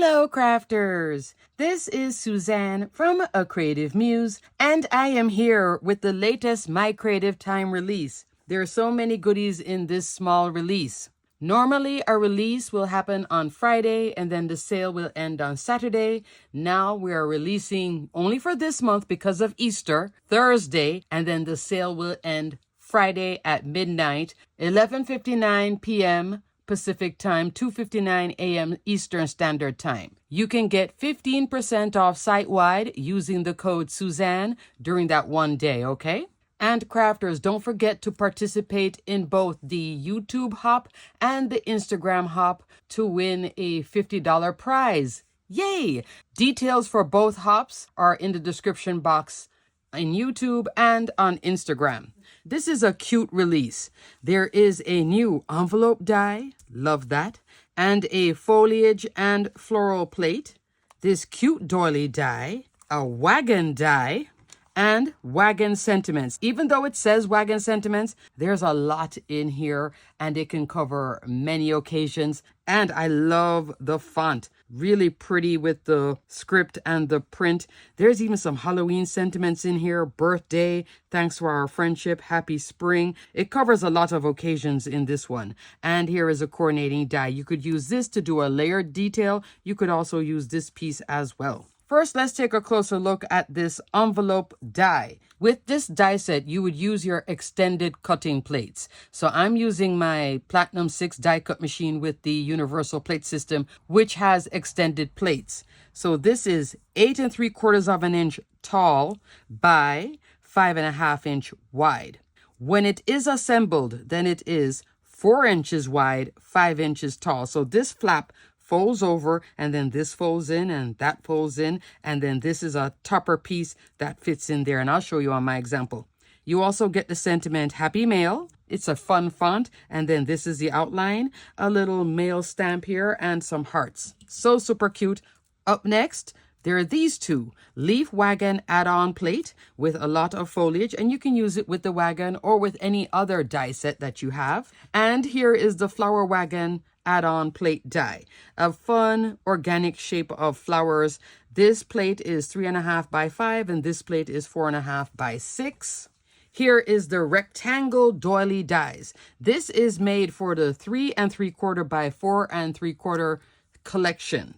Hello, crafters! This is Suzanne from A Creative Muse, and I am here with the latest My Creative Time release. There are so many goodies in this small release. Normally, a release will happen on Friday, and then the sale will end on Saturday. Now we are releasing only for this month because of Easter, Thursday, and then the sale will end Friday at midnight, 11:59 p.m. Pacific Time, 2:59 a.m. Eastern Standard Time. You can get 15% off site-wide using the code Suzanne during that one day, okay? And crafters, don't forget to participate in both the YouTube hop and the Instagram hop to win a $50 prize. Yay! Details for both hops are in the description box on YouTube and on Instagram. This is a cute release. There is a new envelope die, love that, and a foliage and floral plate, this cute doily die, a wagon die, and wagon sentiments. Even though it says wagon sentiments, there's a lot in here and it can cover many occasions. And I love the font. Really pretty with the script and the print. There's even some Halloween sentiments in here. Birthday, thanks for our friendship, happy spring. It covers a lot of occasions in this one. And here is a coordinating die. You could use this to do a layered detail. You could also use this piece as well. First, let's take a closer look at this envelope die. With this die set, you would use your extended cutting plates. So I'm using my Platinum 6 die cut machine with the universal plate system, which has extended plates. So this is 8 3/4 of an inch tall by 5.5 inch wide. When it is assembled, then it is 4 inches wide, 5 inches tall. So this flap folds over, and then this folds in, and that folds in, and then this is a topper piece that fits in there, and I'll show you on my example. You also get the sentiment Happy Mail. It's a fun font, and then this is the outline, a little mail stamp here, and some hearts. So super cute. Up next, there are these two, leaf wagon add-on plate with a lot of foliage, and you can use it with the wagon or with any other die set that you have. And here is the flower wagon add-on plate die, a fun organic shape of flowers. This plate is 3.5 by 5, and this plate is 4.5 by 6. Here is the rectangle doily dies. This is made for the 3 3/4 by 4 3/4 collection.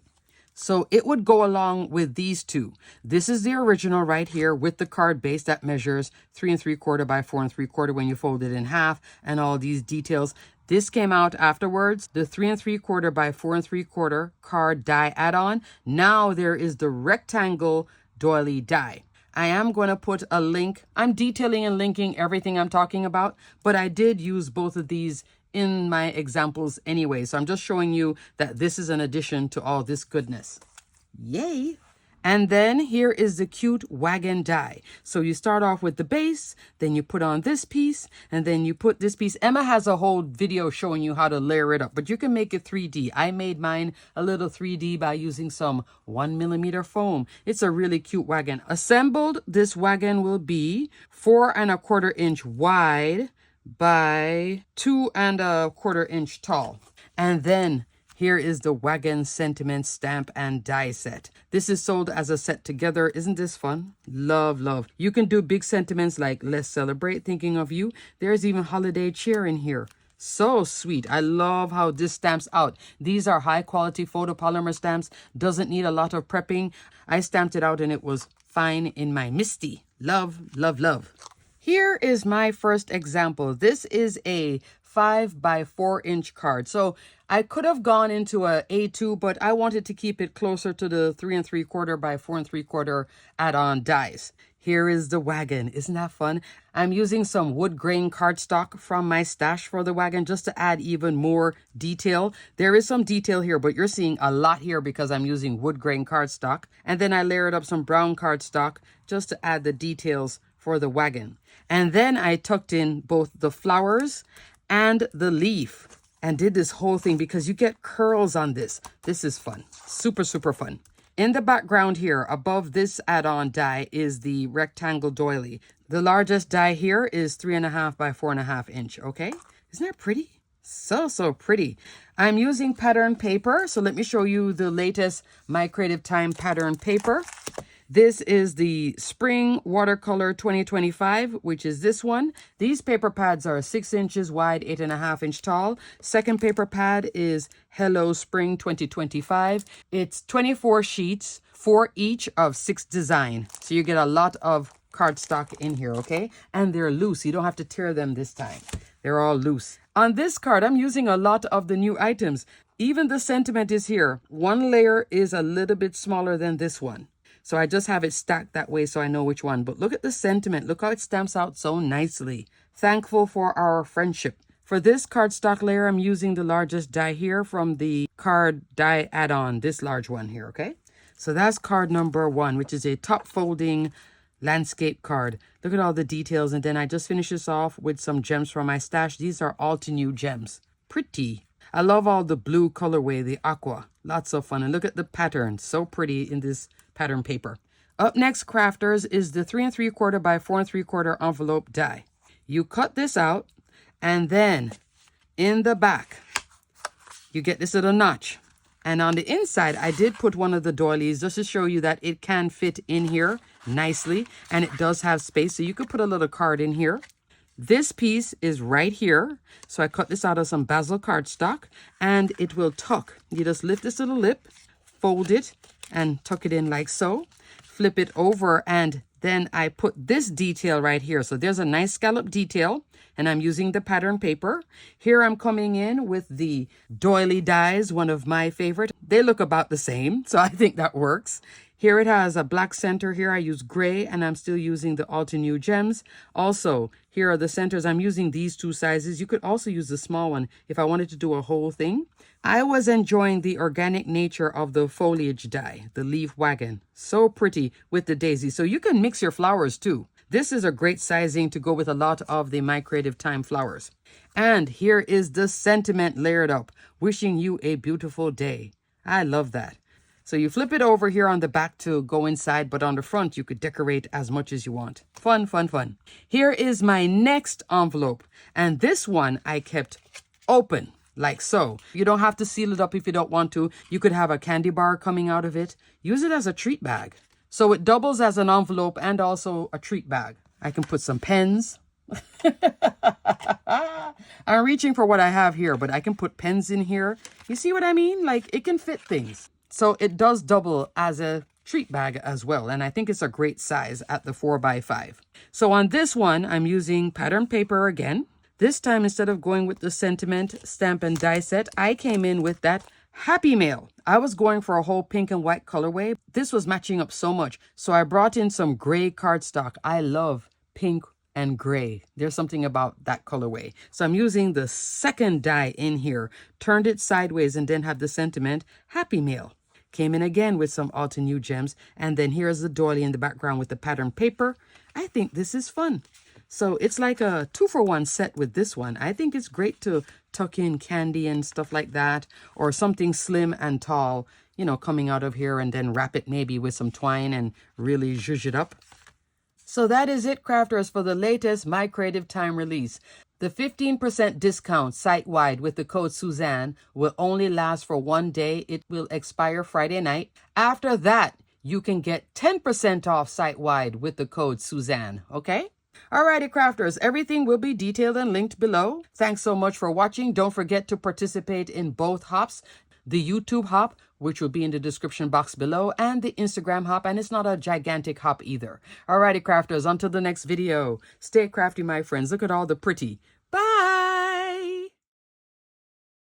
So it would go along with these two. This is the original right here with the card base that measures 3 3/4 by 4 3/4 when you fold it in half and all these details. This came out afterwards, the 3 3/4 by 4 3/4 card die add-on. Now there is the rectangle doily die. I am going to put a link. I'm detailing and linking everything I'm talking about, but I did use both of these in my examples anyway. So I'm just showing you that this is an addition to all this goodness. Yay! And then here is the cute wagon die. So you start off with the base, then you put on this piece, and then you put this piece. Emma has a whole video showing you how to layer it up, but you can make it 3D. I made mine a little 3D by using some 1mm foam. It's a really cute wagon. Assembled, this wagon will be 4 1/4 inch wide by 2 1/4 inch tall. And then here is the wagon sentiment stamp and die set. This is sold as a set together. Isn't this fun? Love, love. You can do big sentiments like let's celebrate, thinking of you. There's even holiday cheer in here. So sweet. I love how this stamps out. These are high quality photopolymer stamps. Doesn't need a lot of prepping. I stamped it out and it was fine in my Misty. Love, love, love. Here is my first example. This is a 5 by 4 inch card. So I could have gone into a A2, but I wanted to keep it closer to the 3 3/4 by 4 3/4 add-on dies. Here is the wagon. Isn't that fun? I'm using some wood grain cardstock from my stash for the wagon just to add even more detail. There is some detail here, but you're seeing a lot here because I'm using wood grain cardstock. And then I layered up some brown cardstock just to add the details for the wagon. And then I tucked in both the flowers and the leaf and did this whole thing because you get curls on this. This is fun. Super, super fun. In the background here, above this add-on die is the rectangle doily. The largest die here is 3.5 by 4.5 inch, okay? Isn't that pretty? So pretty. I'm using pattern paper. So let me show you the latest My Creative Time pattern paper. This is the Spring Watercolor 2025, which is this one. These paper pads are 6 inches wide, 8.5 inch tall. Second paper pad is Hello Spring 2025. It's 24 sheets, 4 each of 6 design. So you get a lot of cardstock in here, okay? And they're loose. You don't have to tear them this time. They're all loose. On this card, I'm using a lot of the new items. Even the sentiment is here. One layer is a little bit smaller than this one. So I just have it stacked that way so I know which one. But look at the sentiment. Look how it stamps out so nicely. Thankful for our friendship. For this cardstock layer, I'm using the largest die here from the card die add-on. This large one here, okay? So that's card number 1, which is a top folding landscape card. Look at all the details. And then I just finish this off with some gems from my stash. These are all to new gems. Pretty. I love all the blue colorway, the aqua. Lots of fun. And look at the pattern. So pretty in this pattern paper. Up next, crafters, is the 3 3/4 by 4 3/4 envelope die. You cut this out, and then in the back, you get this little notch. And on the inside, I did put one of the doilies just to show you that it can fit in here nicely, and it does have space, so you could put a little card in here. This piece is right here. So I cut this out of some basil cardstock, and it will tuck. You just lift this little lip, fold it, and tuck it in like so. Flip it over, and then I put this detail right here. So there's a nice scallop detail, and I'm using the pattern paper. Here I'm coming in with the doily dies, one of my favorite. They look about the same, so I think that works. Here it has a black center. Here I use gray, and I'm still using the Alta New Gems. Also, here are the centers. I'm using these 2 sizes. You could also use the small one if I wanted to do a whole thing. I was enjoying the organic nature of the foliage die, the leaf wagon. So pretty with the daisy. So you can mix your flowers too. This is a great sizing to go with a lot of the My Creative Time flowers. And here is the sentiment layered up. Wishing you a beautiful day. I love that. So you flip it over here on the back to go inside, but on the front, you could decorate as much as you want. Fun, fun, fun. Here is my next envelope. And this one I kept open, like so. You don't have to seal it up if you don't want to. You could have a candy bar coming out of it. Use it as a treat bag. So it doubles as an envelope and also a treat bag. I can put some pens. I'm reaching for what I have here, but I can put pens in here. You see what I mean? Like, it can fit things. So it does double as a treat bag as well. And I think it's a great size at the 4x5. So on this one, I'm using pattern paper again. This time, instead of going with the sentiment stamp and die set, I came in with that Happy Mail. I was going for a whole pink and white colorway. This was matching up so much. So I brought in some gray cardstock. I love pink and gray. There's something about that colorway. So I'm using the second die in here, turned it sideways, and then have the sentiment Happy Mail. Came in again with some Alta New Gems, and then here's the doily in the background with the pattern paper. I think this is fun. So it's like a 2-for-1 set with this one. I think it's great to tuck in candy and stuff like that, or something slim and tall, you know, coming out of here, and then wrap it maybe with some twine and really zhuzh it up. So that is it, crafters, for the latest My Creative Time release. The 15% discount site-wide with the code Suzanne will only last for 1 day. It will expire Friday night. After that, you can get 10% off site-wide with the code Suzanne, okay? Alrighty, crafters, everything will be detailed and linked below. Thanks so much for watching. Don't forget to participate in both hops. The YouTube hop, which will be in the description box below, and the Instagram hop, and it's not a gigantic hop either. Alrighty, crafters, until the next video. Stay crafty, my friends. Look at all the pretty. Bye!